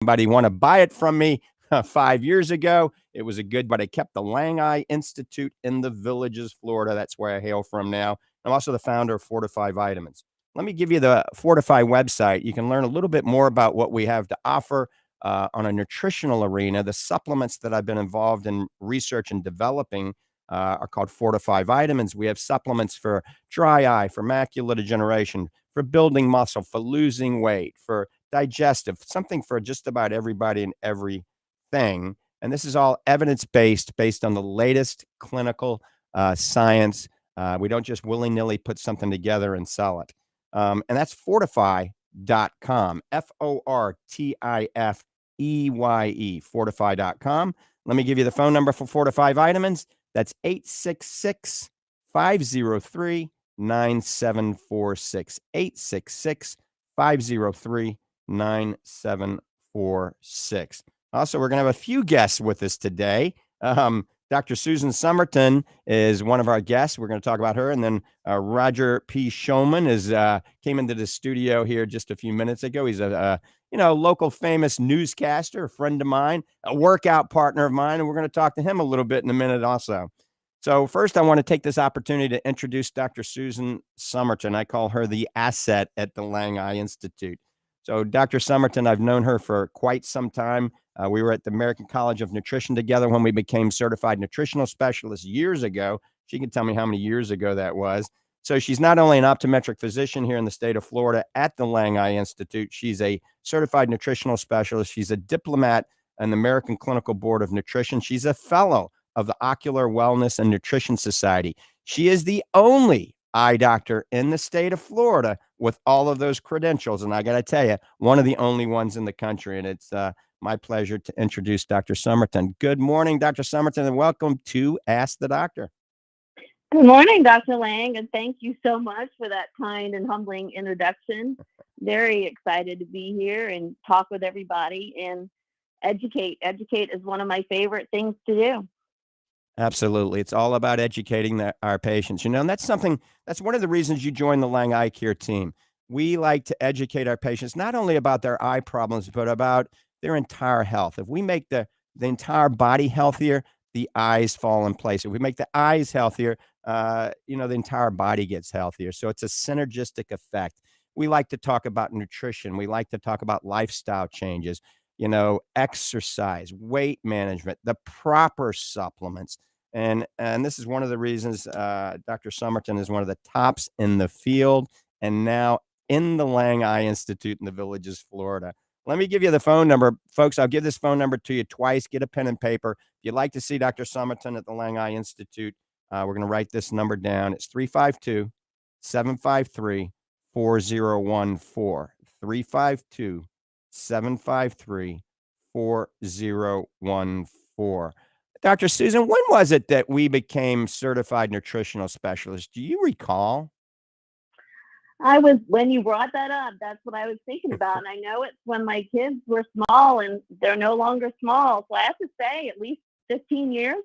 Somebody want to buy it from me 5 years ago. It was a good, but I kept the Lange Eye Institute in the Villages, Florida. That's where I hail from now. I'm also the founder of Fortifeye Vitamins. Let me give you the Fortifeye website. You can learn a little bit more about what we have to offer on a nutritional arena. The supplements that I've been involved in research and developing are called Fortifeye Vitamins. We have supplements for dry eye, for macular degeneration, for building muscle, for losing weight, for digestive, something for just about everybody and everything. And this is all evidence-based, based on the latest clinical science. We don't just willy-nilly put something together and sell it. And that's fortifeye.com, Fortifeye, fortifeye.com. Let me give you the phone number for Fortifeye Vitamins. That's 866-503-9746, 866-503-9746. Also, we're going to have a few guests with us today. Dr. Susan Summerton is one of our guests. We're going to talk about her. And then Roger P. Showman came into the studio here just a few minutes ago. He's a local famous newscaster, a friend of mine, a workout partner of mine. And we're going to talk to him a little bit in a minute also. So first, I want to take this opportunity to introduce Dr. Susan Summerton. I call her the asset at the Lange Eye Institute. So Dr. Summerton, I've known her for quite some time. We were at the American College of Nutrition together when we became certified nutritional specialists years ago. She can tell me how many years ago that was. So she's not only an optometric physician here in the state of Florida at the Lange Eye Institute, she's a certified nutritional specialist. She's a diplomat in the American Clinical Board of Nutrition. She's a fellow of the Ocular Wellness and Nutrition Society. She is the only eye doctor in the state of Florida with all of those credentials. And I got to tell you, one of the only ones in the country. And it's my pleasure to introduce Dr. Summerton. Good morning, Dr. Summerton, and welcome to Ask the Doctor. Good morning, Dr. Lange, and thank you so much for that kind and humbling introduction. Very excited to be here and talk with everybody and educate. Educate is one of my favorite things to do. Absolutely. It's all about educating our patients, and that's one of the reasons you joined the Lange Eye Care team. We like to educate our patients, not only about their eye problems, but about their entire health. If we make the entire body healthier, the eyes fall in place. If we make the eyes healthier, the entire body gets healthier. So it's a synergistic effect. We like to talk about nutrition. We like to talk about lifestyle changes, exercise, weight management, the proper supplements. And this is one of the reasons Dr. Summerton is one of the tops in the field and now in the Lange Eye Institute in the Villages, Florida. Let me give you the phone number. Folks, I'll give this phone number to you twice. Get a pen and paper. If you'd like to see Dr. Summerton at the Lange Eye Institute, we're going to write this number down. It's 352-753-4014. 352-753-4014. Dr. Susan, when was it that we became certified nutritional specialists? Do you recall? When you brought that up, that's what I was thinking about. And I know it's when my kids were small and they're no longer small. So I have to say at least 15 years.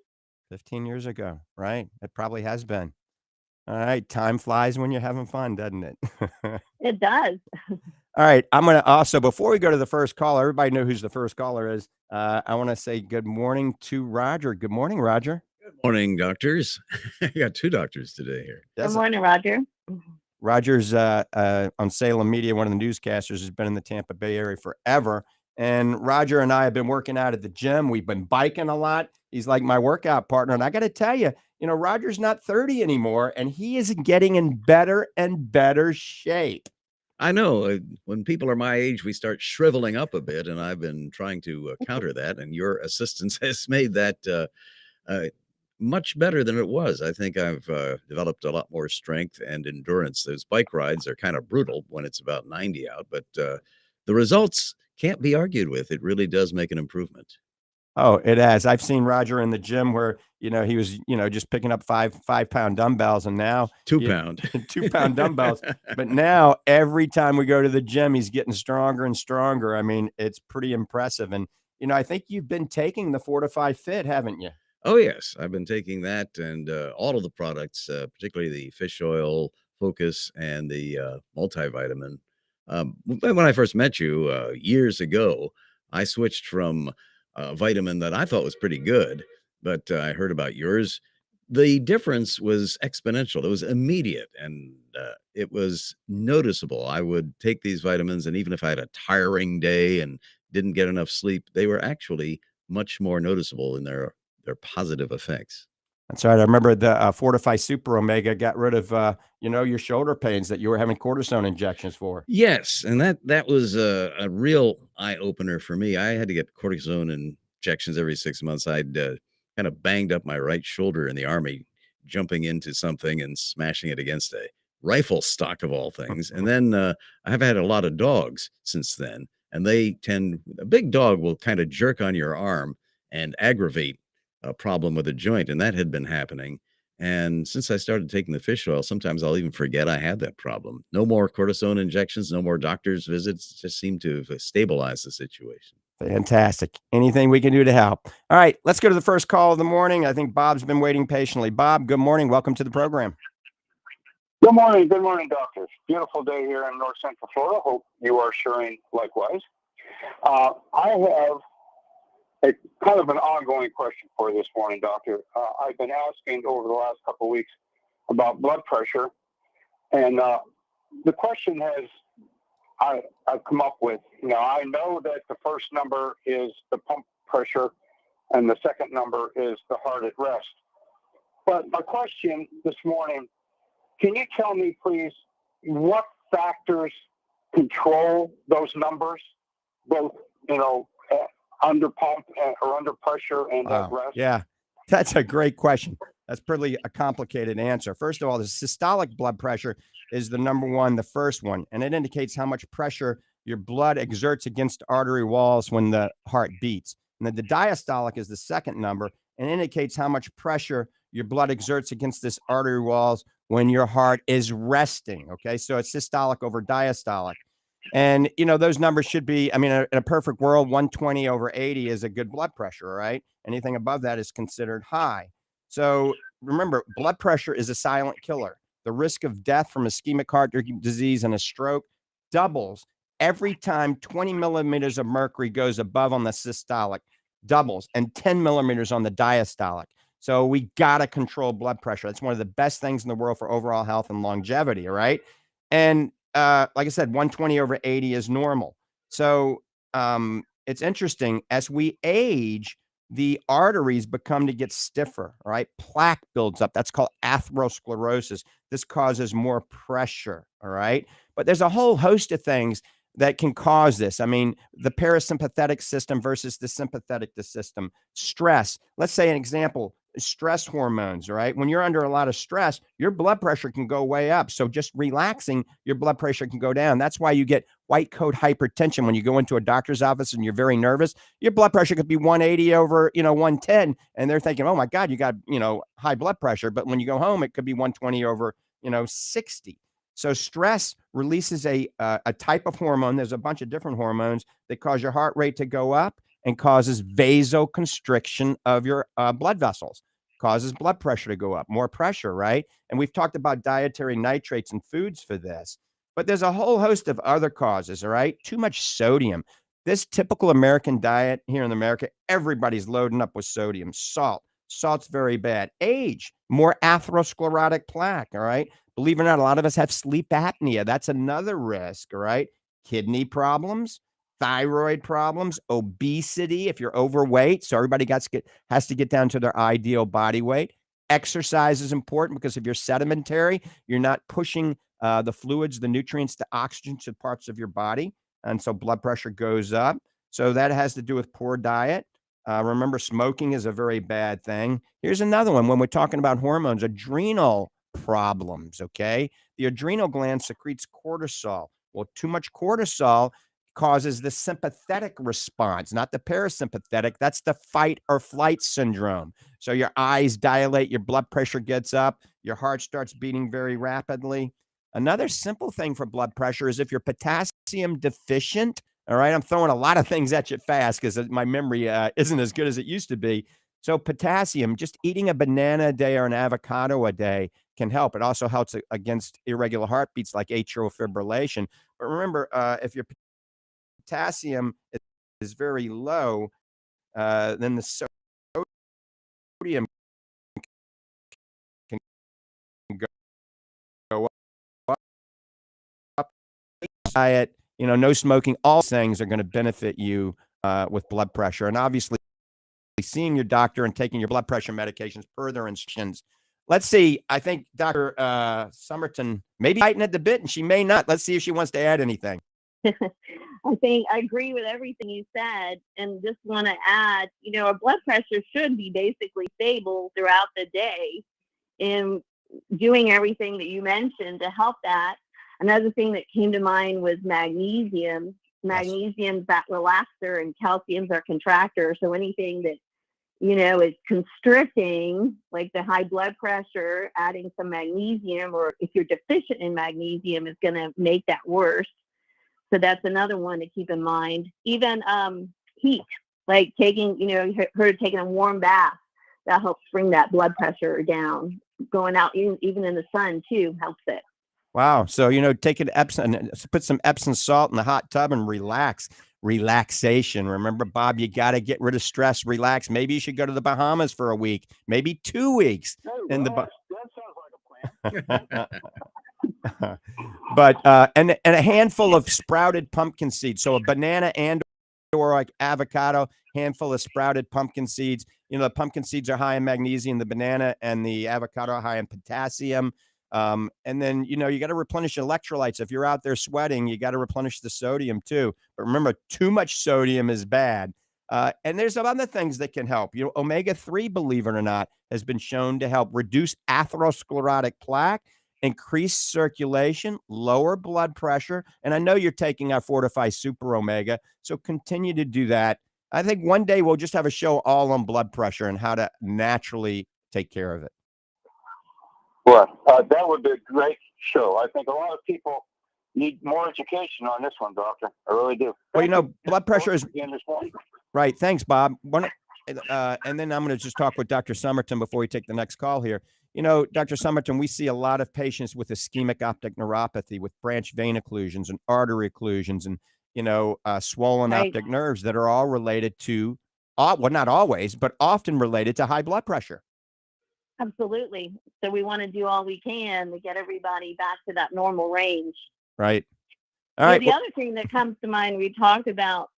15 years ago, right? It probably has been. All right. Time flies when you're having fun, doesn't it? It does. All right. I'm going to also, before we go to the first caller, everybody know who's the first caller is. I want to say good morning to Roger. Good morning, Roger. Good morning, doctors. I got two doctors today here. Good morning, Roger. Roger's on Salem Media, one of the newscasters, has been in the Tampa Bay area forever. And Roger and I have been working out at the gym. We've been biking a lot. He's like my workout partner. And I got to tell you, Roger's not 30 anymore, and he is getting in better and better shape. I know. When people are my age, we start shriveling up a bit, and I've been trying to counter that. And your assistance has made that much better than it was. I think I've developed a lot more strength and endurance. Those bike rides are kind of brutal when it's about 90 out, but the results can't be argued with. It really does make an improvement. Oh, it has. I've seen Roger in the gym where, he was, just picking up 5-pound dumbbells, and now 2-pound, 2-pound dumbbells. But now every time we go to the gym, he's getting stronger and stronger. I mean, it's pretty impressive. And, I think you've been taking the Fortifeye Fit, haven't you? Oh, yes. I've been taking that and all of the products, particularly the fish oil focus and the multivitamin. When I first met you years ago, I switched from a vitamin that I thought was pretty good, but I heard about yours. The difference was exponential. It was immediate and it was noticeable. I would take these vitamins, and even if I had a tiring day and didn't get enough sleep, they were actually much more noticeable in their positive effects. That's right. I remember the Fortifeye Super Omega got rid of, your shoulder pains that you were having cortisone injections for. Yes, and that was a real eye opener for me. I had to get cortisone injections every 6 months. I'd kind of banged up my right shoulder in the army, jumping into something and smashing it against a rifle stock of all things. And then I have had a lot of dogs since then, and a big dog will kind of jerk on your arm and aggravate a problem with a joint, and that had been happening. And since I started taking the fish oil, sometimes I'll even forget I had that problem. No more cortisone injections, no more doctor's visits. Just seem to have stabilized the situation. Fantastic. Anything we can do to help. All right, let's go to the first call of the morning. I think Bob's been waiting patiently. Bob, good morning. Welcome to the program. Good morning. Good morning, doctors. Beautiful day here in North Central Florida. Hope you are sharing likewise. I have a kind of an ongoing question for this morning, doctor. I've been asking over the last couple of weeks about blood pressure, and the question I've come up with. I know that the first number is the pump pressure, and the second number is the heart at rest. But my question this morning: can you tell me, please, what factors control those numbers, both under pump or under pressure and at rest? Yeah, that's a great question. That's pretty a complicated answer. First of all, the systolic blood pressure is the number one, the first one, and it indicates how much pressure your blood exerts against artery walls when the heart beats. And then the diastolic is the second number and indicates how much pressure your blood exerts against this artery walls when your heart is resting. Okay, so it's systolic over diastolic. And, those numbers should be, in a perfect world, 120 over 80 is a good blood pressure, right? Anything above that is considered high. So remember, blood pressure is a silent killer. The risk of death from ischemic heart disease and a stroke doubles every time 20 millimeters of mercury goes above on the systolic, doubles, and 10 millimeters on the diastolic. So we got to control blood pressure. That's one of the best things in the world for overall health and longevity, all right? And like I said, 120 over 80 is normal. So it's interesting. As we age, the arteries become to get stiffer, right? Plaque builds up. That's called atherosclerosis. This causes more pressure, all right? But there's a whole host of things that can cause this. The parasympathetic system versus the sympathetic system. Stress. Let's say an example, stress hormones, right? When you're under a lot of stress, your blood pressure can go way up. So just relaxing, your blood pressure can go down. That's why you get white coat hypertension when you go into a doctor's office and you're very nervous. Your blood pressure could be 180 over, 110. And they're thinking, oh my God, you got, high blood pressure. But when you go home, it could be 120 over, 60. So stress releases a type of hormone. There's a bunch of different hormones that cause your heart rate to go up and causes vasoconstriction of your blood vessels, causes blood pressure to go up, more pressure, right? And we've talked about dietary nitrates and foods for this, but there's a whole host of other causes, all right? Too much sodium. This typical American diet here in America, everybody's loading up with sodium, salt. Salt's very bad. Age, more atherosclerotic plaque, all right? Believe it or not, a lot of us have sleep apnea. That's another risk, all right? Kidney problems, thyroid problems, obesity, if you're overweight. So everybody has to get down to their ideal body weight. Exercise is important because if you're sedentary, you're not pushing the fluids, the nutrients, the oxygen to parts of your body. And so blood pressure goes up. So that has to do with poor diet. Remember, smoking is a very bad thing. Here's another one. When we're talking about hormones, adrenal problems, okay? The adrenal gland secretes cortisol. Well, too much cortisol causes the sympathetic response, not the parasympathetic. That's the fight or flight syndrome. So your eyes dilate, your blood pressure gets up, your heart starts beating very rapidly. Another simple thing for blood pressure is if you're potassium deficient. All right, I'm throwing a lot of things at you fast because my memory isn't as good as it used to be. So potassium, just eating a banana a day or an avocado a day can help. It also helps against irregular heartbeats like atrial fibrillation. But remember, if your potassium is very low, then the sodium can go up. Diet, no smoking, all things are going to benefit you with blood pressure. And obviously, seeing your doctor and taking your blood pressure medications per their instructions. Let's see. I think Dr. Summerton may be biting at the bit, and she may not. Let's see if she wants to add anything. I think I agree with everything you said, and just want to add, our blood pressure should be basically stable throughout the day. And doing everything that you mentioned to help that. Another thing that came to mind was magnesium. Magnesium's that relaxer, and calcium's our contractor. So anything that is constricting, like the high blood pressure, adding some magnesium, or if you're deficient in magnesium, is going to make that worse. So that's another one to keep in mind. Even heat, like taking, taking a warm bath, that helps bring that blood pressure down. Going out even in the sun too helps it. Wow. So, take an Epsom, put some Epsom salt in the hot tub and relax. Relaxation. Remember, Bob, you got to get rid of stress, relax. Maybe you should go to the Bahamas for a week, maybe 2 weeks. That sounds like a plan. But and a handful of sprouted pumpkin seeds. So a banana and or like avocado, handful of sprouted pumpkin seeds. The pumpkin seeds are high in magnesium, the banana and the avocado are high in potassium. And then, you got to replenish electrolytes. If you're out there sweating, you got to replenish the sodium too. But remember, too much sodium is bad. And there's some other things that can help. Omega-3, believe it or not, has been shown to help reduce atherosclerotic plaque, increase circulation, lower blood pressure. And I know you're taking our Fortifeye Super Omega, so continue to do that. I think one day we'll just have a show all on blood pressure and how to naturally take care of it. Well, that would be a great show. I think a lot of people need more education on this one, Doctor. I really do. Well, blood pressure is again this morning. Right. Thanks, Bob. And then I'm going to just talk with Dr. Summerton before we take the next call here. Dr. Summerton, we see a lot of patients with ischemic optic neuropathy, with branch vein occlusions and artery occlusions, and swollen optic nerves that are all related to, well, not always, but often related to high blood pressure. Absolutely. So we want to do all we can to get everybody back to that normal range. Right. All right. The other thing that comes to mind, we talked about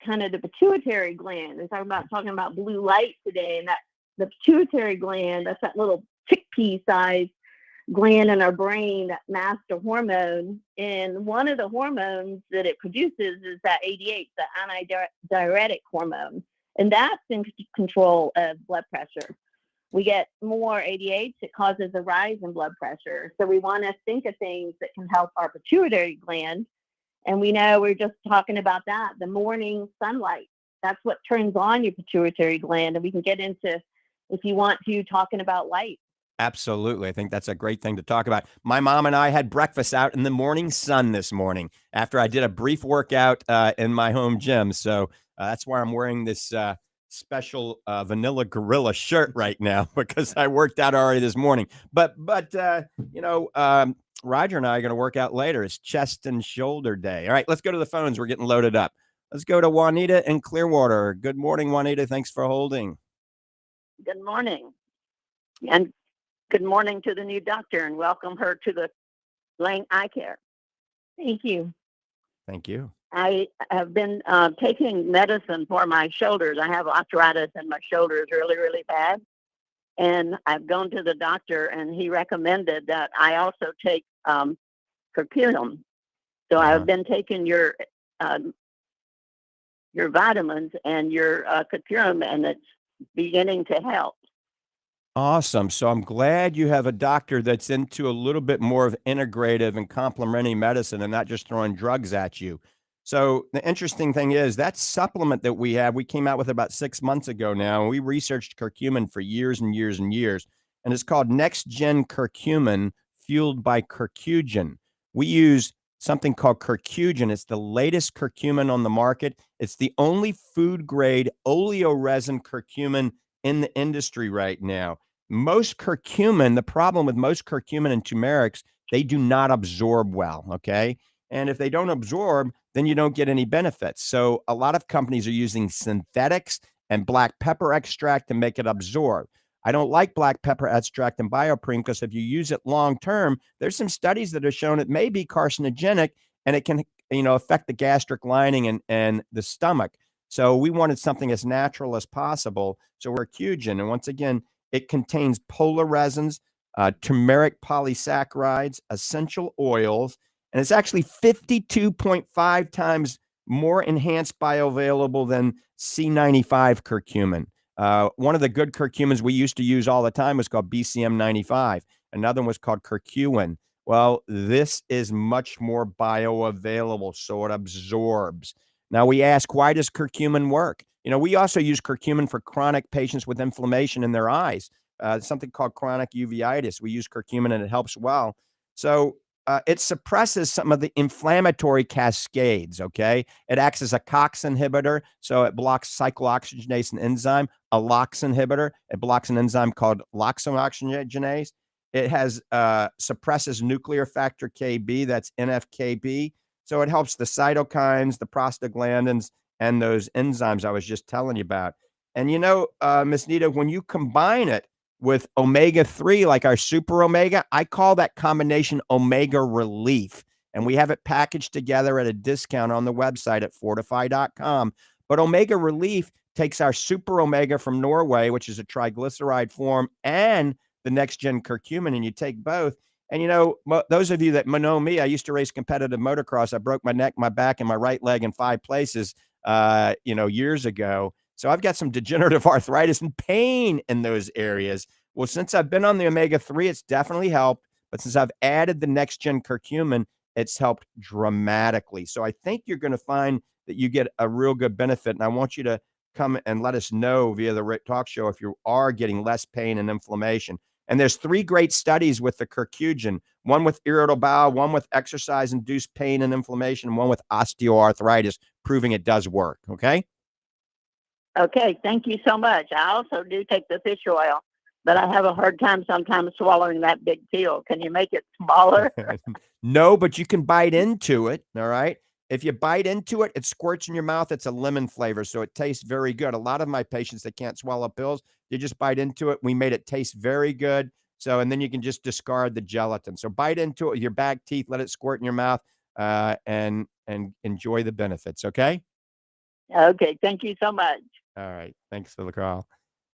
kind of the pituitary gland. We're talking about blue light today, and that the pituitary gland, that's that little chickpea size gland in our brain that masks a hormone. And one of the hormones that it produces is that ADH, the antidiuretic hormone. And that's in control of blood pressure. We get more ADH, it causes a rise in blood pressure. So we want to think of things that can help our pituitary gland. And we know we're just talking about that, the morning sunlight. That's what turns on your pituitary gland. And we can get into, if you want to, talking about light. Absolutely. I think that's a great thing to talk about. My mom and I had breakfast out in the morning sun this morning after I did a brief workout in my home gym. So that's why I'm wearing this special vanilla gorilla shirt right now, because I worked out already this morning. But Roger and I are going to work out later. It's chest and shoulder day. All right, let's go to the phones. We're getting loaded up. Let's go to Juanita in Clearwater. Good morning, Juanita. Thanks for holding. Good morning. And good morning to the new doctor, and welcome her to the Lange Eye Care. Thank you. Thank you. I have been taking medicine for my shoulders. I have arthritis in my shoulders really, really bad. And I've gone to the doctor, and he recommended that I also take curcumin. So I've been taking your vitamins and your curcumin, and it's beginning to help. Awesome. So I'm glad you have a doctor that's into a little bit more of integrative and complementary medicine and not just throwing drugs at you. So the interesting thing is that supplement that we have, we came out with about 6 months ago now, and we researched curcumin for years and years and years. And it's called Next Gen Curcumin, fueled by curcumin. We use something called curcumin. It's the latest curcumin on the market. It's the only food grade oleoresin curcumin in the industry right now. Most curcumin, the problem with most curcumin and turmerics, they do not absorb well, okay? And if they don't absorb, then you don't get any benefits. So a lot of companies are using synthetics and black pepper extract to make it absorb. I don't like black pepper extract and bioprene because if you use it long term, there's some studies that have shown it may be carcinogenic and it can, affect the gastric lining and the stomach. So we wanted something as natural as possible. So we're Curcumin, and once again, it contains polar resins, turmeric polysaccharides, essential oils, and it's actually 52.5 times more enhanced bioavailable than C95 curcumin. One of the good curcumins we used to use all the time was called BCM 95. Another one was called curcumin. Well, this is much more bioavailable, so it absorbs. Now we ask, why does curcumin work? We also use curcumin for chronic patients with inflammation in their eyes, something called chronic uveitis. We use curcumin and it helps well. So it suppresses some of the inflammatory cascades, okay? It acts as a COX inhibitor, so it blocks cyclooxygenase, an enzyme, a LOX inhibitor. It blocks an enzyme called loxooxygenase. It has suppresses nuclear factor KB, that's NFKB. So it helps the cytokines, the prostaglandins, and those enzymes I was just telling you about. And Miss Nita, when you combine it with omega-3, like our super omega, I call that combination omega relief. And we have it packaged together at a discount on the website at fortifeye.com. But omega relief takes our super omega from Norway, which is a triglyceride form, and the next gen curcumin, and you take both. And those of you that know me, I used to race competitive motocross. I broke my neck, my back, and my right leg in 5 places, years ago. So I've got some degenerative arthritis and pain in those areas. Well, since I've been on the omega-3, it's definitely helped. But since I've added the next gen curcumin, it's helped dramatically. So I think you're going to find that you get a real good benefit. And I want you to come and let us know via the Rick Talk Show if you are getting less pain and inflammation. And there's 3 great studies with the curcumin, one with irritable bowel, one with exercise-induced pain and inflammation, and one with osteoarthritis, proving it does work, okay? Okay, thank you so much. I also do take the fish oil, but I have a hard time sometimes swallowing that big pill. Can you make it smaller? No, but you can bite into it, all right? If you bite into it, it squirts in your mouth. It's a lemon flavor, so it tastes very good. A lot of my patients that can't swallow pills, you just bite into it. We made it taste very good. So, and then you can just discard the gelatin. So bite into it with your back teeth, let it squirt in your mouth, and enjoy the benefits, okay? Okay, thank you so much. All right. Thanks for the call.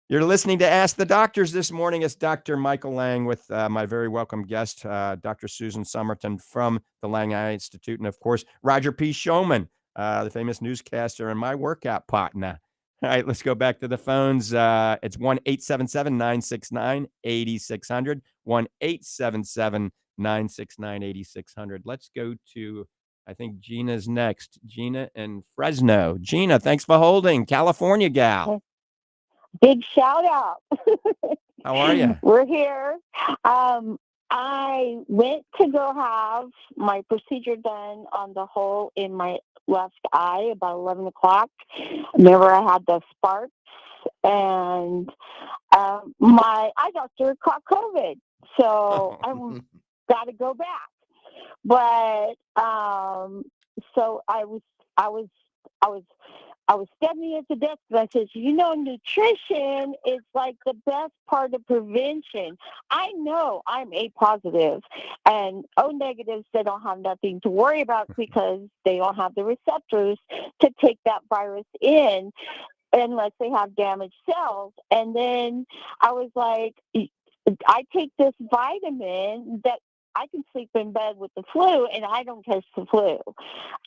You're listening to Ask the Doctors this morning. It's Dr. Michael Lange with my very welcome guest, Dr. Susan Summerton from the Lange Eye Institute. And of course, Roger P. Showman, the famous newscaster and my workout partner. All right, let's go back to the phones. It's 1-877-969-8600, 1-877-969-8600. Let's go to, I think Gina's next. Gina in Fresno. Gina, thanks for holding. California gal. Big shout out. How are you? We're here. I went to go have my procedure done on the hole in my left eye about 11 o'clock. Remember, I had the sparks, and my eye doctor caught COVID. So I got to go back. But so I was studying at the desk, and I said, nutrition is like the best part of prevention. I know I'm A positive, and O negatives, they don't have nothing to worry about because they don't have the receptors to take that virus in unless they have damaged cells. And then I was like, I take this vitamin that I can sleep in bed with the flu, and I don't catch the flu.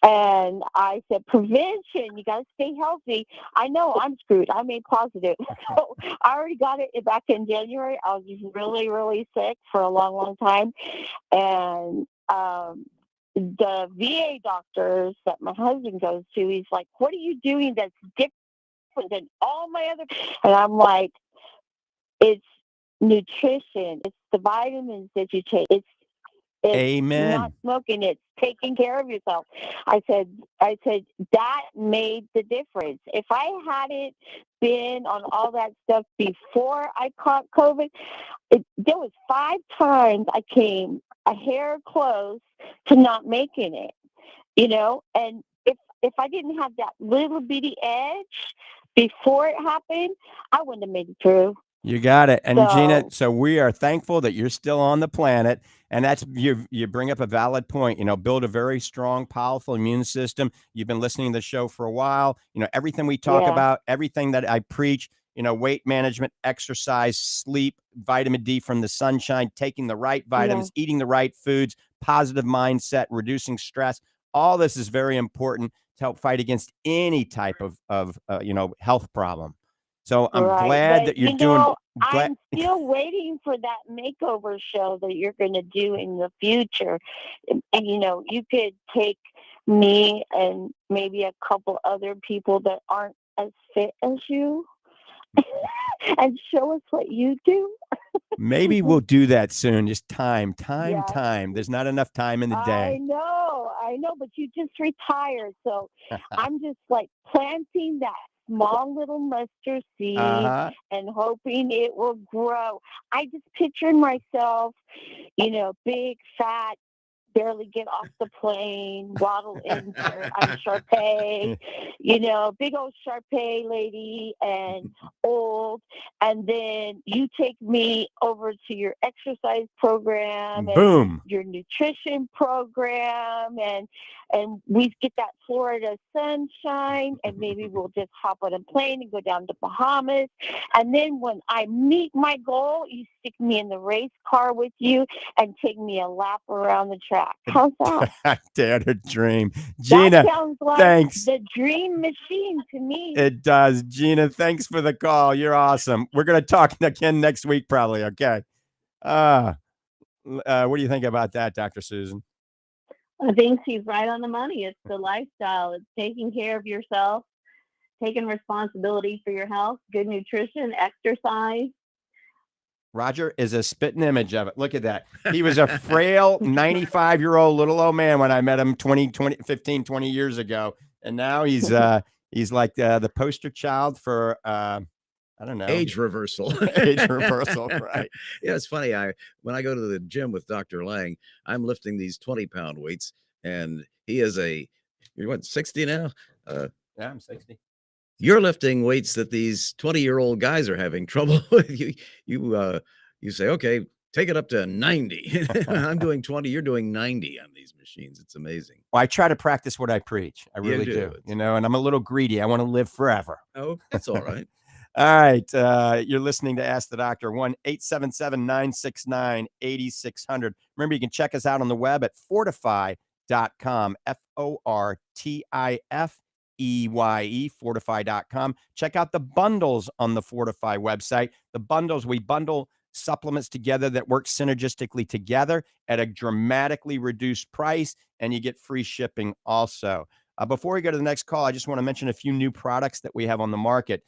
And I said, prevention, you got to stay healthy. I know I'm screwed. I'm A positive. So I already got it back in January. I was just really, really sick for a long, long time. And the VA doctors that my husband goes to, he's like, what are you doing that's different than all my other? And I'm like, it's nutrition. It's the vitamins that you take. It's Amen. Not smoking. It's taking care of yourself. I said that made the difference. If I hadn't been on all that stuff before I caught COVID, there was 5 times I came a hair close to not making it. And if if I didn't have that little bitty edge before it happened, I wouldn't have made it through. You got it. And Gina, So, so we are thankful that you're still on the planet. And that's you bring up a valid point. Build a very strong, powerful immune system. You've been listening to the show for a while. Everything we talk yeah, about, everything that I preach, weight management, exercise, sleep, vitamin D from the sunshine, taking the right yeah, vitamins, eating the right foods, positive mindset, reducing stress. All this is very important to help fight against any type of health problem. So I'm right. glad But that you're doing. Glad. I'm still waiting for that makeover show that you're going to do in the future. And you could take me and maybe a couple other people that aren't as fit as you and show us what you do. Maybe we'll do that soon. Just time. Yeah, There's not enough time in the day. I know, but you just retired. So I'm just like planting that small little mustard seed Uh-huh. and hoping it will grow. I just pictured myself, big, fat, barely get off the plane, waddle in there. I'm Sharpay, big old Sharpay lady and old. And then you take me over to your exercise program and Boom. your nutrition program, and we get that Florida sunshine, and maybe we'll just hop on a plane and go down to Bahamas. And then when I meet my goal, you stick me in the race car with you and take me a lap around the track. How's that? I dare to dream. Gina, That sounds like thanks. the dream machine to me. It does. Gina, thanks for the call. You're awesome. We're going to talk again next week, probably. Okay. What do you think about that, Dr. Susan? I think she's right on the money. It's the lifestyle. It's taking care of yourself, taking responsibility for your health, good nutrition, exercise. Roger is a spitting image of it. Look at that. He was a frail 95-year-old little old man when I met him 15, 20 years ago. And now he's like the poster child for, I don't know. Age reversal. Age reversal, right. Yeah, it's funny. When I go to the gym with Dr. Lange, I'm lifting these 20-pound weights, and he is you're what, 60 now? Yeah, I'm 60. You're lifting weights that these 20-year-old guys are having trouble with. You say, okay, take it up to 90. I'm doing 20. You're doing 90 on these machines. It's amazing. Well, I try to practice what I preach. I really do. And I'm a little greedy. I want to live forever. Oh, that's all right. All right. You're listening to Ask the Doctor, 1-877-969-8600. Remember, you can check us out on the web at fortifeye.com, FORTIFEYE, fortifeye.com. Check out the bundles on the Fortifeye website. The bundles, we bundle supplements together that work synergistically together at a dramatically reduced price, and you get free shipping also. Before we go to the next call, I just want to mention a few new products that we have on the market.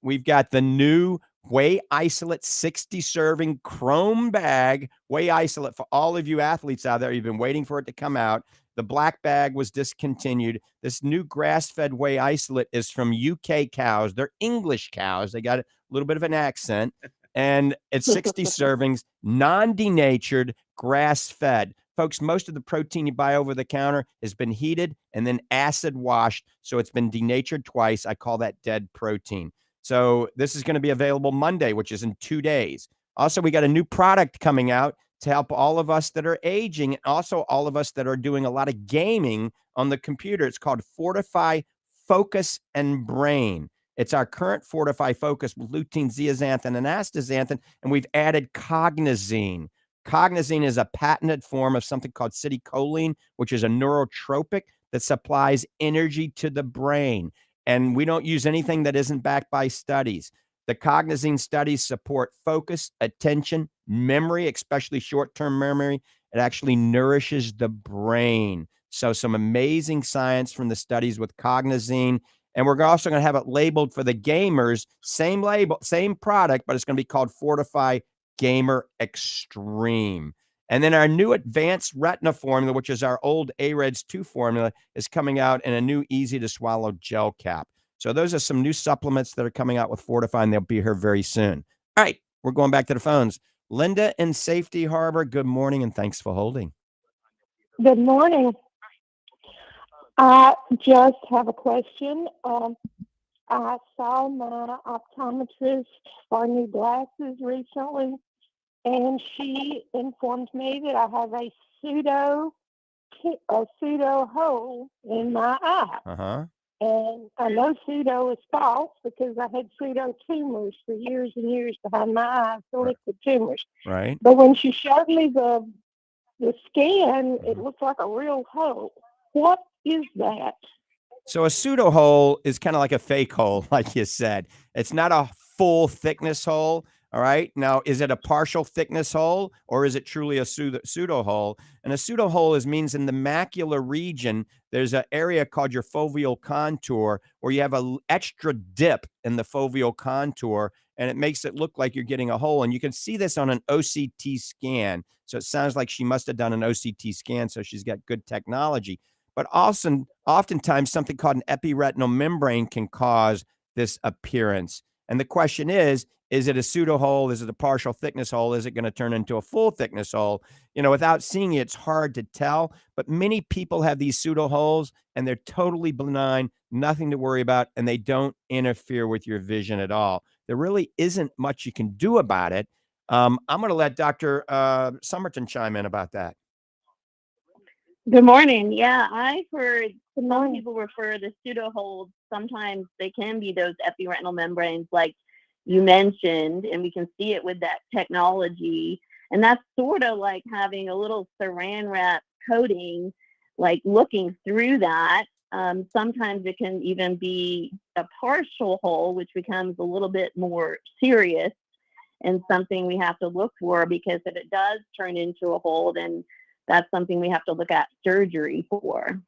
We've got the new Whey Isolate 60 serving chrome bag, Whey Isolate, for all of you athletes out there. You've been waiting for it to come out. The black bag was discontinued. This new grass-fed Whey Isolate is from UK cows. They're English cows. They got a little bit of an accent. And it's 60 servings, non-denatured, grass-fed. Folks, most of the protein you buy over the counter has been heated and then acid washed, so it's been denatured twice. I call that dead protein. So this is going to be available Monday, which is in 2 days. Also, we got a new product coming out to help all of us that are aging, and also all of us that are doing a lot of gaming on the computer. It's called Fortifeye Focus and Brain. It's our current Fortifeye Focus with lutein, zeaxanthin, and astaxanthin, and we've added cognizine. Cognizine is a patented form of something called acetylcholine, which is a neurotropic that supplies energy to the brain. And we don't use anything that isn't backed by studies. The cognizine studies support focus, attention, memory, especially short-term memory. It actually nourishes the brain. So some amazing science from the studies with cognizine. And we're also going to have it labeled for the gamers, same label, same product, but it's going to be called Fortifeye Gamer Extreme. And then our new advanced retina formula, which is our old AREDS 2 formula, is coming out in a new easy-to-swallow gel cap. So those are some new supplements that are coming out with Fortifeye, and they'll be here very soon. All right, we're going back to the phones. Linda in Safety Harbor, good morning, and thanks for holding. Good morning. I just have a question. I saw my optometrist for new glasses recently, and she informed me that I have a pseudo hole in my eye. Uh-huh. And I know pseudo is false because I had pseudo tumors for years and years behind my eyes, the liquid tumors. Right. But when she showed me the scan, it looked like a real hole. What is that? So a pseudo hole is kind of like a fake hole, like you said. It's not a full thickness hole. All right. Now, is it a partial thickness hole or is it truly a pseudo hole? And a pseudo hole means in the macular region, there's an area called your foveal contour where you have an extra dip in the foveal contour, and it makes it look like you're getting a hole. And you can see this on an OCT scan. So it sounds like she must have done an OCT scan. So she's got good technology. But also, oftentimes, something called an epiretinal membrane can cause this appearance. And the question is it a pseudo hole? Is it a partial thickness hole? Is it going to turn into a full thickness hole? You know, without seeing it, it's hard to tell. But many people have these pseudo holes and they're totally benign, nothing to worry about, and they don't interfere with your vision at all. There really isn't much you can do about it. I'm going to let Dr. Summerton chime in about that. Good morning. Yeah, I've heard some people refer to pseudo holes. Sometimes they can be those epiretinal membranes, like you mentioned, and we can see it with that technology. And that's sort of like having a little saran wrap coating, like looking through that. Sometimes it can even be a partial hole, which becomes a little bit more serious and something we have to look for, because if it does turn into a hole, then that's something we have to look at surgery for.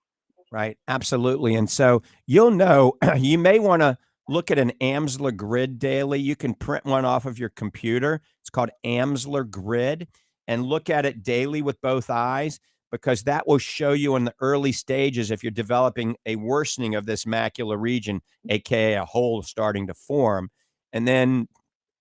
Right. Absolutely. And so you'll know, you may want to look at an Amsler grid daily. You can print one off of your computer. It's called Amsler grid, and look at it daily with both eyes, because that will show you in the early stages if you're developing a worsening of this macular region, aka a hole starting to form. And then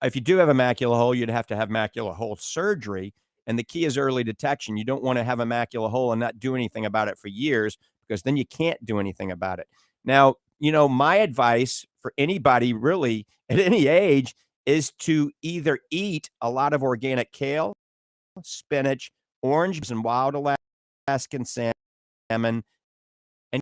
if you do have a macular hole, you'd have to have macular hole surgery. And the key is early detection. You don't want to have a macular hole and not do anything about it for years, because then you can't do anything about it. Now, you know, my advice for anybody really at any age is to either eat a lot of organic kale, spinach, oranges, and wild Alaskan salmon, and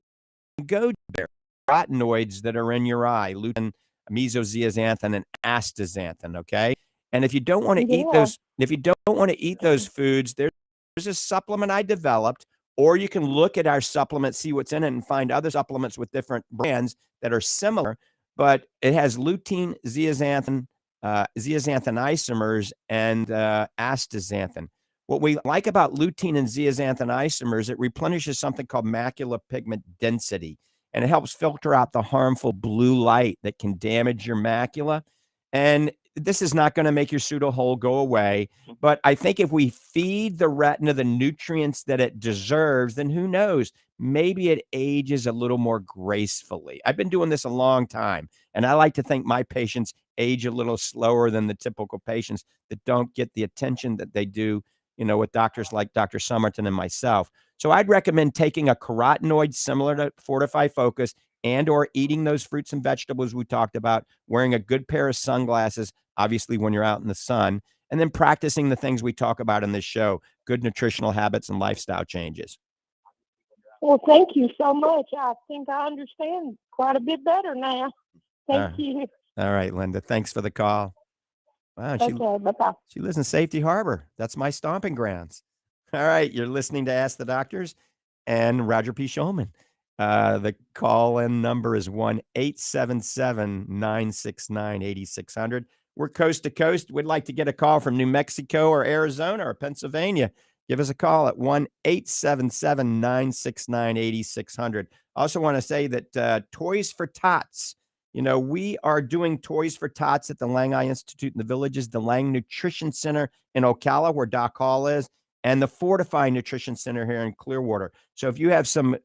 go there. Carotenoids that are in your eye, lutein, mesozeaxanthin, and astaxanthin. Okay. And if you don't want to eat those, if you don't want to eat those foods, there's a supplement I developed, or you can look at our supplement, see what's in it, and find other supplements with different brands that are similar, but it has lutein, zeaxanthin, zeaxanthin isomers, and astaxanthin. What we like about lutein and zeaxanthin isomers, it replenishes something called macular pigment density, and it helps filter out the harmful blue light that can damage your macula. And this is not going to make your pseudo hole go away, but I think if we feed the retina the nutrients that it deserves, then who knows? Maybe it ages a little more gracefully. I've been doing this a long time, and I like to think my patients age a little slower than the typical patients that don't get the attention that they do, you know, with doctors like Dr. Summerton and myself. So I'd recommend taking a carotenoid similar to Fortifeye Focus, and or eating those fruits and vegetables we talked about, wearing a good pair of sunglasses, obviously when you're out in the sun, and then practicing the things we talk about in this show, good nutritional habits and lifestyle changes. Well, thank you so much. I think I understand quite a bit better now. Thank you. All right, Linda. Thanks for the call. Wow, Okay, bye-bye. She lives in Safety Harbor. That's my stomping grounds. All right, you're listening to Ask the Doctors and Roger P. Shulman. The call-in number is 1-877-969-8600. We're coast to coast. We'd like to get a call from New Mexico or Arizona or Pennsylvania. Give us a call at 1-877-969-8600. I also want to say that Toys for Tots, you know, we are doing Toys for Tots at the Lange Eye Institute in the Villages, the Lange Nutrition Center in Ocala, where Doc Hall is, and the Fortifeye Nutrition Center here in Clearwater. So if you have some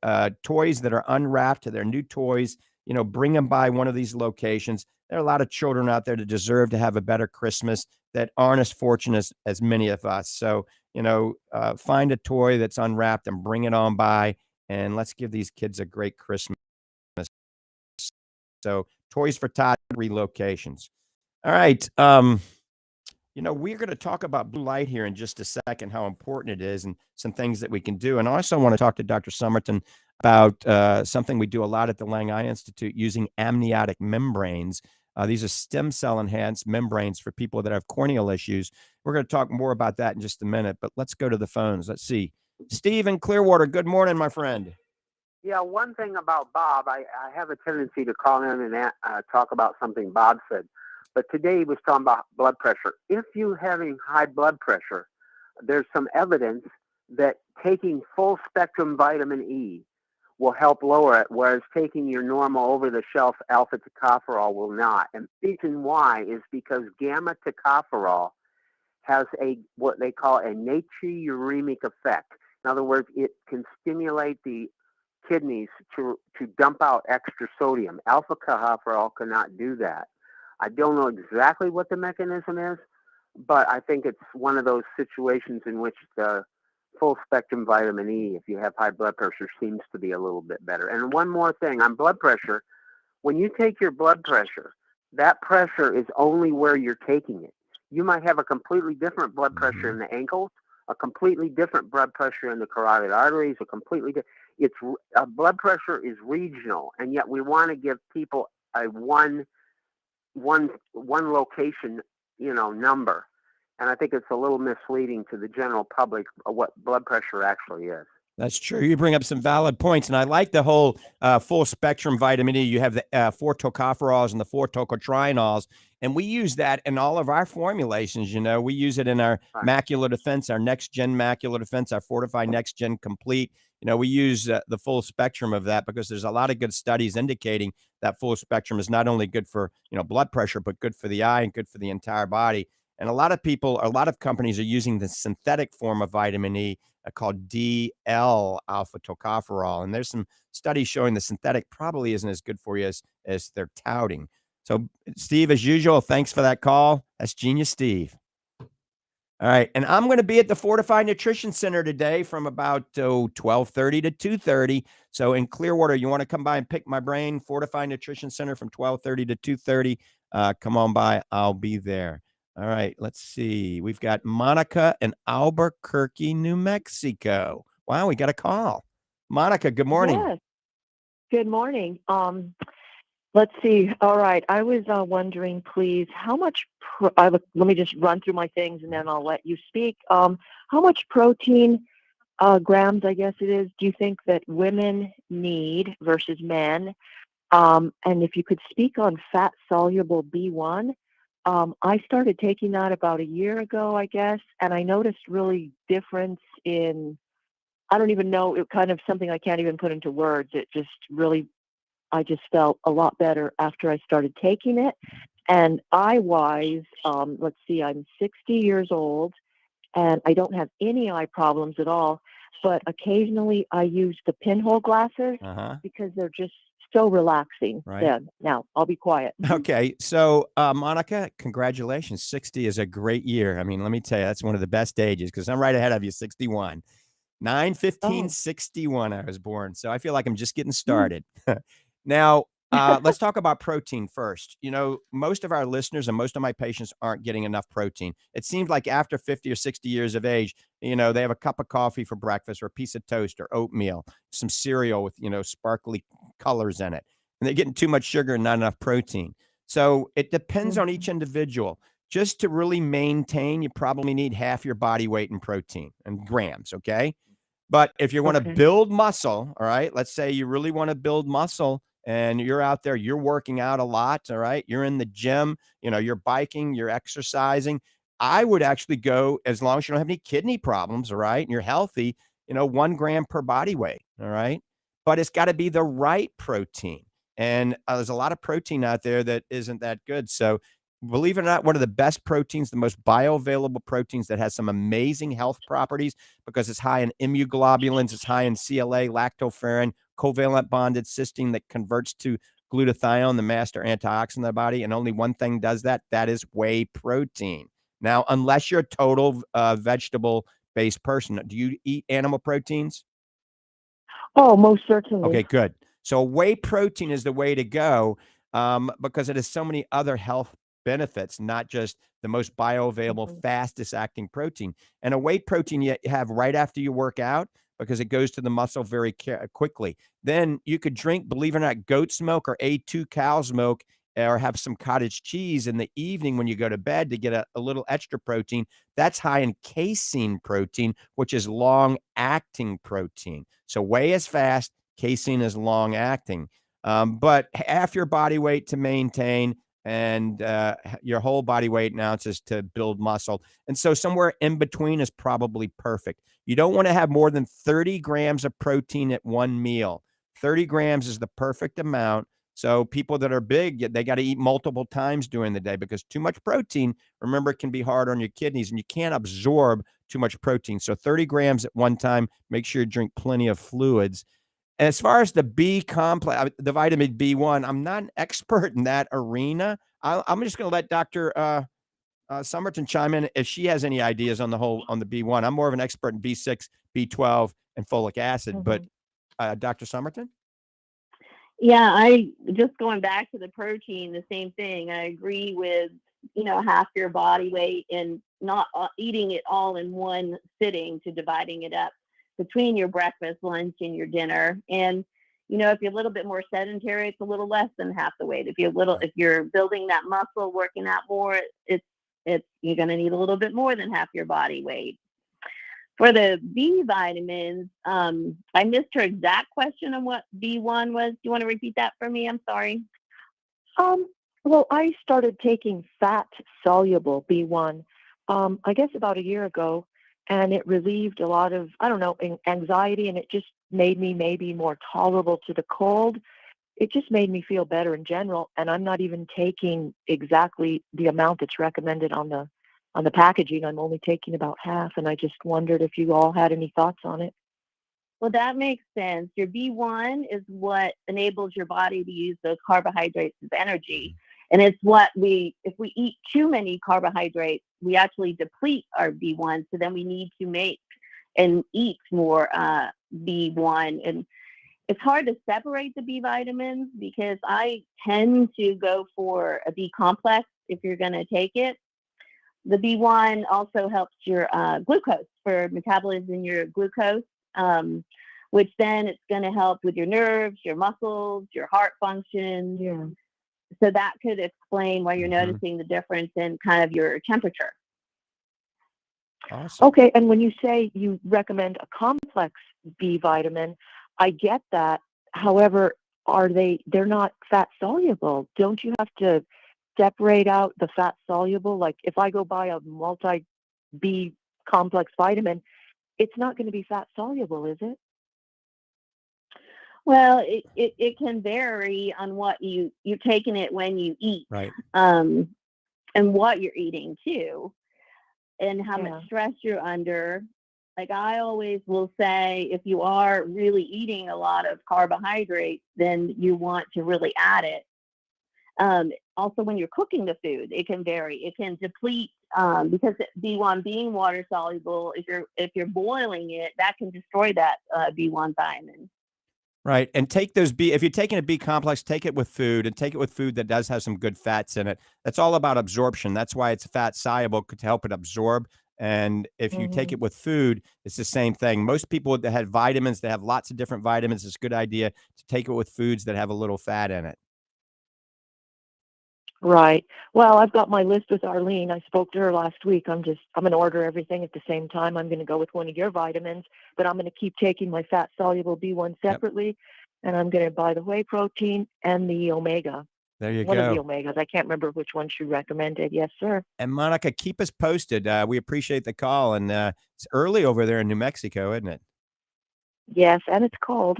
toys that are unwrapped, they're new toys, you know, bring them by one of these locations. There are a lot of children out there that deserve to have a better Christmas that aren't as fortunate as many of us. So, you know, find a toy that's unwrapped and bring it on by and let's give these kids a great Christmas. So Toys for Tots relocations. All right. We're going to talk about blue light here in just a second, how important it is and some things that we can do. And I also want to talk to Dr. Summerton about something we do a lot at the Lange Eye Institute using amniotic membranes. These are stem cell enhanced membranes for people that have corneal issues. We're going to talk more about that in just a minute, but let's go to the phones. Let's see. Steve in Clearwater, good morning, my friend. Yeah, one thing about Bob, I have a tendency to call in and talk about something Bob said. But today he was talking about blood pressure. If you're having high blood pressure, there's some evidence that taking full spectrum vitamin E will help lower it, whereas taking your normal over-the-shelf alpha tocopherol will not. And the reason why is because gamma tocopherol has what they call a natriuremic effect. In other words, it can stimulate the kidneys to dump out extra sodium. Alpha tocopherol cannot do that. I don't know exactly what the mechanism is, but I think it's one of those situations in which the full spectrum vitamin E, if you have high blood pressure, seems to be a little bit better. And one more thing on blood pressure, when you take your blood pressure, that pressure is only where you're taking it. You might have a completely different blood pressure in the ankles, a completely different blood pressure in the carotid arteries, a completely different. Blood pressure is regional, and yet we want to give people a one location, number. And I think it's a little misleading to the general public what blood pressure actually is. That's true. You bring up some valid points, and I like the whole full spectrum vitamin E. You have the 4 tocopherols and the 4 tocotrienols, and we use that in all of our formulations. We use it in our macular defense, our next gen macular defense, our Fortifeye Next Gen Complete. We use the full spectrum of that because there's a lot of good studies indicating that full spectrum is not only good for blood pressure, but good for the eye and good for the entire body. And a lot of companies are using the synthetic form of vitamin E called DL alpha tocopherol. And there's some studies showing the synthetic probably isn't as good for you as they're touting. So, Steve, as usual, thanks for that call. That's Genius Steve. All right. And I'm going to be at the Fortifeye Nutrition Center today from about 12:30 to 2:30. So in Clearwater, you want to come by and pick my brain, Fortifeye Nutrition Center from 12:30 to 2:30. Come on by. I'll be there. All right, let's see. We've got Monica in Albuquerque, New Mexico. Wow, we got a call. Monica, good morning. Yes. Good morning. Let's see. All right. I was wondering, please, how much, let me just run through my things and then I'll let you speak. How much protein, grams, I guess it is, do you think that women need versus men? And if you could speak on fat-soluble B1, I started taking that about a year ago, I guess, and I noticed really difference in, I don't even know, it kind of something I can't even put into words. It just really, I just felt a lot better after I started taking it. And eye-wise, let's see, I'm 60 years old, and I don't have any eye problems at all, but occasionally I use the pinhole glasses because they're just so relaxing. Right. Yeah. Now I'll be quiet. Okay. So, Monica, congratulations. 60 is a great year. I mean, let me tell you, that's one of the best ages because I'm right ahead of you, 61. 9/15/61, I was born. So I feel like I'm just getting started. Now, let's talk about protein first. Most of our listeners and most of my patients aren't getting enough protein. It seems like after 50 or 60 years of age, they have a cup of coffee for breakfast or a piece of toast or oatmeal, some cereal with, sparkly colors in it. And they're getting too much sugar and not enough protein. So it depends on each individual. Just to really maintain, you probably need half your body weight in protein and grams, okay? But if you want to build muscle, all right, let's say you really want to build muscle and you're out there, you're working out a lot, all right, you're in the gym, you're biking, you're exercising, I would actually go, as long as you don't have any kidney problems, all right, and you're healthy, 1 gram per body weight, all right? But it's got to be the right protein. And there's a lot of protein out there that isn't that good. So believe it or not, one of the best proteins, the most bioavailable proteins that has some amazing health properties because it's high in immunoglobulins, it's high in CLA, lactoferrin, covalent bonded cysteine that converts to glutathione, the master antioxidant in the body. And only one thing does that. That is whey protein. Now, unless you're a total vegetable-based person, do you eat animal proteins? Oh, most certainly. Okay, good. So whey protein is the way to go because it has so many other health benefits, not just the most bioavailable, fastest acting protein. And a whey protein you have right after you work out because it goes to the muscle very quickly. Then you could drink, believe it or not, goat's milk or A2 cow's milk or have some cottage cheese in the evening when you go to bed to get a little extra protein. That's high in casein protein, which is long acting protein. So whey is fast. Casein is long acting, but half your body weight to maintain and your whole body weight in ounces to build muscle. And so somewhere in between is probably perfect. You don't want to have more than 30 grams of protein at one meal. 30 grams is the perfect amount. So people that are big, they got to eat multiple times during the day because too much protein, remember, it can be hard on your kidneys and you can't absorb too much protein. So 30 grams at one time, make sure you drink plenty of fluids. As far as the B complex, the vitamin B1, I'm not an expert in that arena. I'm just going to let Dr. Summerton chime in if she has any ideas on the B1. I'm more of an expert in B6, B12, and folic acid. But Dr. Summerton? Yeah, I just going back to the protein, the same thing. I agree with, half your body weight and not eating it all in one sitting to dividing it up between your breakfast, lunch, and your dinner. And, if you're a little bit more sedentary, it's a little less than half the weight. If you're building that muscle, working out more, you're going to need a little bit more than half your body weight. For the B vitamins, I missed her exact question on what B1 was. Do you want to repeat that for me? I'm sorry. Well, I started taking fat-soluble B1, I guess about a year ago, and it relieved a lot of, anxiety, and it just made me maybe more tolerable to the cold. It just made me feel better in general, and I'm not even taking exactly the amount that's recommended on the packaging. I'm only taking about half, and I just wondered if you all had any thoughts on it. Well, that makes sense. Your B1 is what enables your body to use those carbohydrates as energy. And it's if we eat too many carbohydrates, we actually deplete our B1. So then we need to make and eat more B1. And it's hard to separate the B vitamins because I tend to go for a B complex if you're going to take it. The B1 also helps your glucose for metabolizing your glucose, which then it's going to help with your nerves, your muscles, your heart function. Yeah. So that could explain why you're noticing the difference in kind of your temperature. Awesome. Okay, and when you say you recommend a complex B vitamin, I get that. However, they're not fat soluble. Don't you have to separate out the fat soluble? Like if I go buy a multi B complex vitamin, it's not going to be fat soluble, is it? Well, it can vary on what you're taking it when you eat, right? And what you're eating too, and how much stress you're under. Like I always will say, if you are really eating a lot of carbohydrates, then you want to really add it. Also, when you're cooking the food, it can vary. It can deplete because B1 being water soluble. If you're boiling it, that can destroy that B1 vitamin. Right. And take those if you're taking a B complex, take it with food and take it with food that does have some good fats in it. That's all about absorption. That's why it's fat soluble to help it absorb. And if you take it with food, it's the same thing. Most people that have vitamins, they have lots of different vitamins. It's a good idea to take it with foods that have a little fat in it. Right. Well, I've got my list with Arlene. I spoke to her last week. I'm going to order everything at the same time. I'm going to go with one of your vitamins, but I'm going to keep taking my fat soluble B1 separately. And I'm going to buy the whey protein and the omega. There you One go. of the omegas. I can't remember which one she recommended. Yes, sir. And Monica, keep us posted. We appreciate the call. And it's early over there in New Mexico, isn't it? Yes, and it's cold.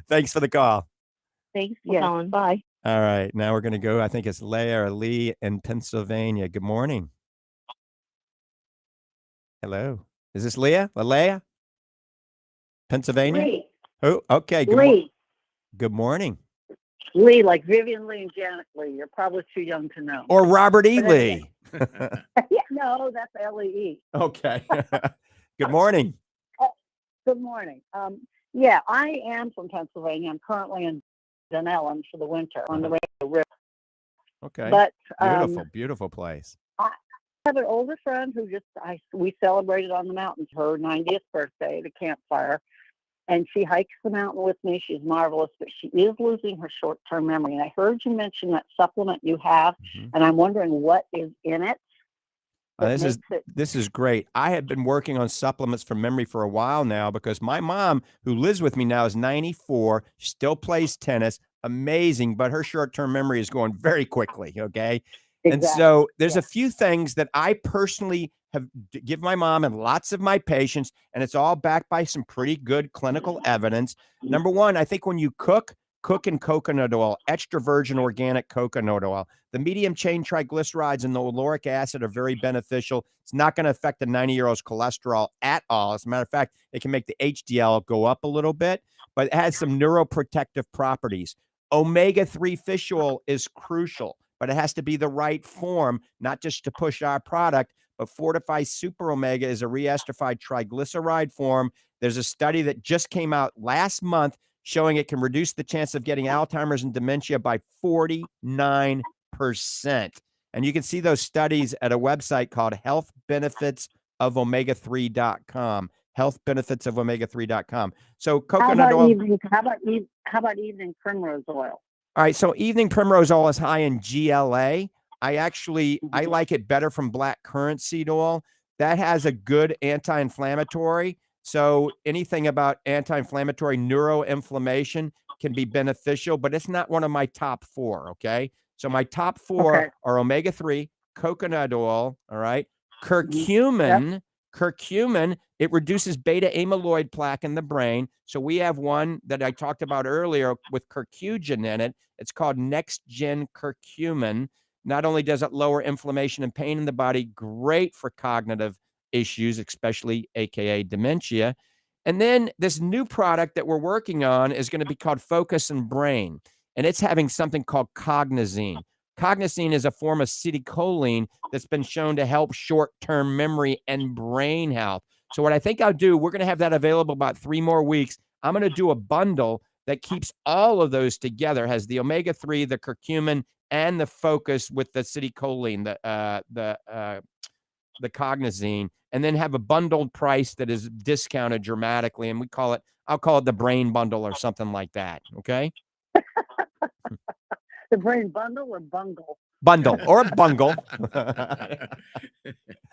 Thanks for the call. Thanks for calling. Bye. All right. Now we're going to go. I think it's Leah or Lee in Pennsylvania. Good morning. Hello. Is this Leah? Leah? Pennsylvania? Lee. Oh, okay. Lee. Good morning. Lee, like Vivian Lee and Janet Lee. You're probably too young to know. Or Robert E. Lee. Yeah, no, that's L-E-E. Okay. Good morning. Good morning. Yeah, I am from Pennsylvania. I'm currently in Dunellen for the winter on the Rainbow River. Okay. But Beautiful place. I have an older friend who we celebrated on the mountain her 90th birthday at a campfire, and she hikes the mountain with me. She's marvelous, but she is losing her short-term memory. And I heard you mention that supplement you have, and I'm wondering what is in it. This is great. I have been working on supplements for memory for a while now because my mom, who lives with me now, is 94, still plays tennis, amazing, but her short-term memory is going very quickly, okay? Exactly. And so there's a few things that I personally have give my mom and lots of my patients, and it's all backed by some pretty good clinical evidence. Number one, I think when you cook in coconut oil, extra virgin organic coconut oil. The medium chain triglycerides and the lauric acid are very beneficial. It's not going to affect the 90-year-old's cholesterol at all. As a matter of fact, it can make the HDL go up a little bit, but it has some neuroprotective properties. Omega-3 fish oil is crucial, but it has to be the right form, not just to push our product, but Fortifeye Super Omega is a reesterified triglyceride form. There's a study that just came out last month showing it can reduce the chance of getting Alzheimer's and dementia by 49%. And you can see those studies at a website called healthbenefitsofomega3.com. Healthbenefitsofomega3.com. So coconut oil. How about evening primrose oil? All right. So evening primrose oil is high in GLA. I like it better from black currant seed oil. That has a good anti-inflammatory. So anything about anti-inflammatory neuroinflammation can be beneficial, but it's not one of my top 4, okay? So my top 4 are omega-3, coconut oil, all right? Curcumin, curcumin, it reduces beta amyloid plaque in the brain. So we have one that I talked about earlier with curcumin in it. It's called Next Gen Curcumin. Not only does it lower inflammation and pain in the body, great for cognitive issues, especially AKA dementia. And then this new product that we're working on is going to be called Focus and Brain, and it's having something called cognizine. Cognizine is a form of acetylcholine that's been shown to help short-term memory and brain health. So what I think I'll do, we're going to have that available about 3 more weeks. I'm going to do a bundle that keeps all of those together, has the omega-3, the curcumin, and the focus with the acetylcholine, the cognizine, and then have a bundled price that is discounted dramatically. And I'll call it the brain bundle or something like that. Okay. The brain bundle or bungle? Bundle or a bungle.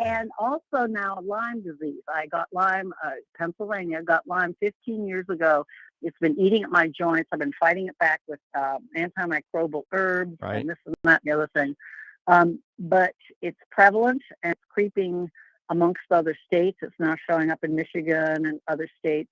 And also now Lyme disease. I got Lyme, Pennsylvania, got Lyme 15 years ago. It's been eating at my joints. I've been fighting it back with antimicrobial herbs and this and that and the other thing. But it's prevalent and it's creeping amongst other states. It's now showing up in Michigan and other states.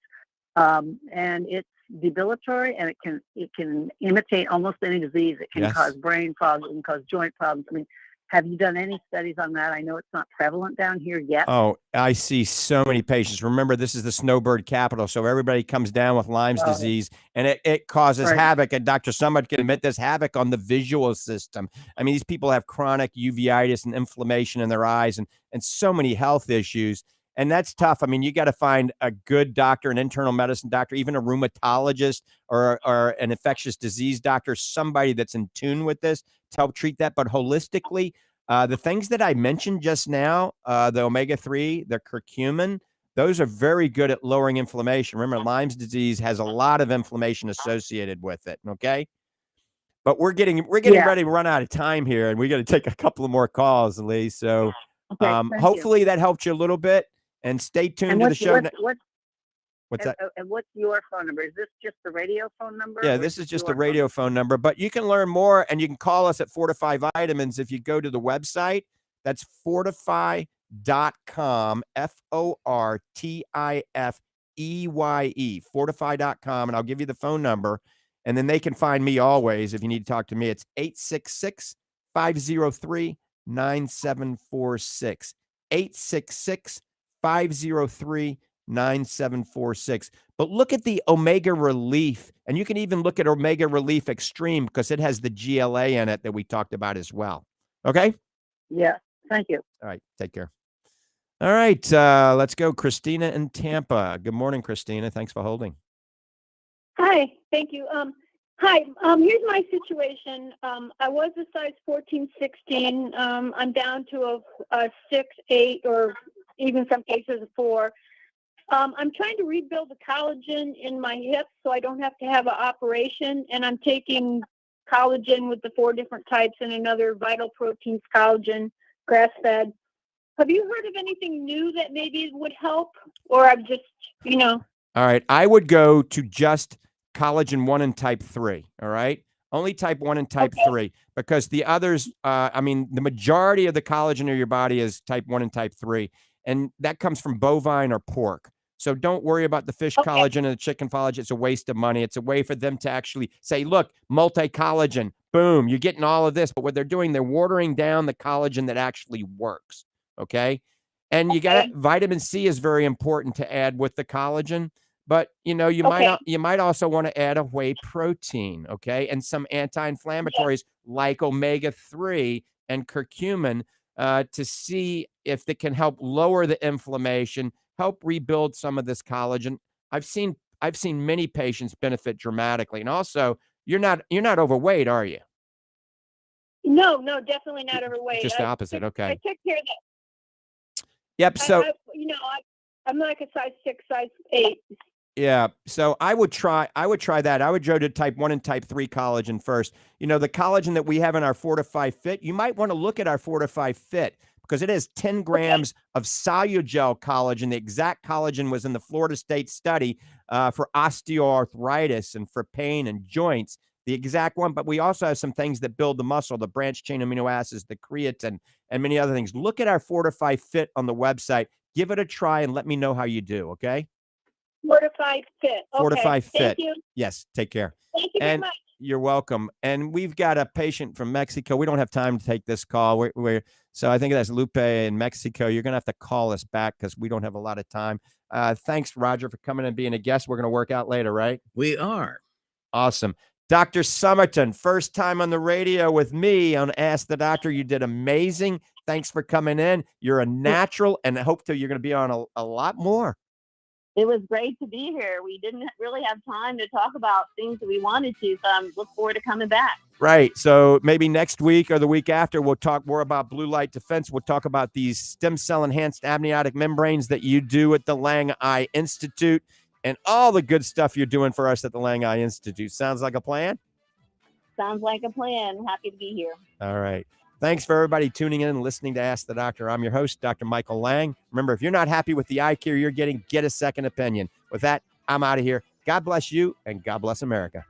And it's debilitatory, and it can imitate almost any disease. It can cause brain problems, it can cause joint problems. I mean, have you done any studies on that? I know it's not prevalent down here yet. Oh, I see so many patients. Remember, this is the snowbird capital, so everybody comes down with Lyme's disease, and it causes havoc, and Dr. Summit can admit this, havoc on the visual system. I mean, these people have chronic uveitis and inflammation in their eyes and so many health issues. And that's tough. I mean, you got to find a good doctor, an internal medicine doctor, even a rheumatologist or an infectious disease doctor, somebody that's in tune with this to help treat that. But holistically, the things that I mentioned just now, the omega-3, the curcumin, those are very good at lowering inflammation. Remember, Lyme's disease has a lot of inflammation associated with it. Okay. But we're getting ready to run out of time here, and we got to take a couple of more calls, Lee. So hopefully that helped you a little bit. And stay tuned to the show. What's that? And what's your phone number? Is this just the radio phone number? Yeah, this is just the radio phone number. But you can learn more, and you can call us at Fortifeye Vitamins if you go to the website. That's fortifeye.com, FORTIFEYE, fortifeye.com, and I'll give you the phone number. And then they can find me always if you need to talk to me. It's 866-503-9746. 866-503-9746. But look at the Omega Relief, and you can even look at Omega Relief Extreme because it has the GLA in it that we talked about as well. Okay? Yeah. Thank you. All right. Take care. All right. Let's go. Christina in Tampa. Good morning, Christina. Thanks for holding. Hi, thank you. Hi, here's my situation. I was a size 14, 16. I'm down to a 6, 8, or even some cases a 4. I'm trying to rebuild the collagen in my hips so I don't have to have an operation, and I'm taking collagen with the 4 different types and another Vital Proteins collagen, grass-fed. Have you heard of anything new that maybe would help? Or I'm just, All right. I would go to just collagen 1 and type 3. All right. Only type 1 and type 3, because the others, the majority of the collagen in your body is type 1 and type 3, and that comes from bovine or pork. So don't worry about the fish collagen and the chicken collagen. It's a waste of money. It's a way for them to actually say, look, multi-collagen, boom, you're getting all of this. But what they're doing, they're watering down the collagen that actually works. Okay. And you got vitamin C is very important to add with the collagen. But you might also want to add a whey protein, okay, and some anti-inflammatories like omega-3 and curcumin to see if they can help lower the inflammation, help rebuild some of this collagen. I've seen many patients benefit dramatically, and also you're not overweight, are you? No, definitely not overweight. Just the opposite. Okay. I took care of that. Yep. So I'm like a size 6, size 8. Yeah. So I would try that. I would go to type 1 and type 3 collagen first. The collagen that we have in our Fortifeye Fit, you might want to look at our Fortifeye Fit because it has 10 grams of solugel collagen. The exact collagen was in the Florida State study for osteoarthritis and for pain and joints, the exact one. But we also have some things that build the muscle, the branched chain amino acids, the creatine, and many other things. Look at our Fortifeye Fit on the website. Give it a try and let me know how you do. Okay. Fortifeye Fit. Fortifeye Fit. Thank you. Yes, take care. Thank you very much. You're welcome. And we've got a patient from Mexico. We don't have time to take this call. So I think that's Lupe in Mexico. You're going to have to call us back because we don't have a lot of time. Thanks, Roger, for coming and being a guest. We're going to work out later, right? We are. Awesome. Dr. Summerton, first time on the radio with me on Ask the Doctor. You did amazing. Thanks for coming in. You're a natural, and I hope that you're going to be on a lot more. It was great to be here. We didn't really have time to talk about things that we wanted to, so I look forward to coming back. Right. So maybe next week or the week after, we'll talk more about blue light defense. We'll talk about these stem cell enhanced amniotic membranes that you do at the Lange Eye Institute and all the good stuff you're doing for us at the Lange Eye Institute. Sounds like a plan? Sounds like a plan. Happy to be here. All right. Thanks for everybody tuning in and listening to Ask the Doctor. I'm your host, Dr. Michael Lange. Remember, if you're not happy with the eye care you're getting, get a second opinion. With that, I'm out of here. God bless you, and God bless America.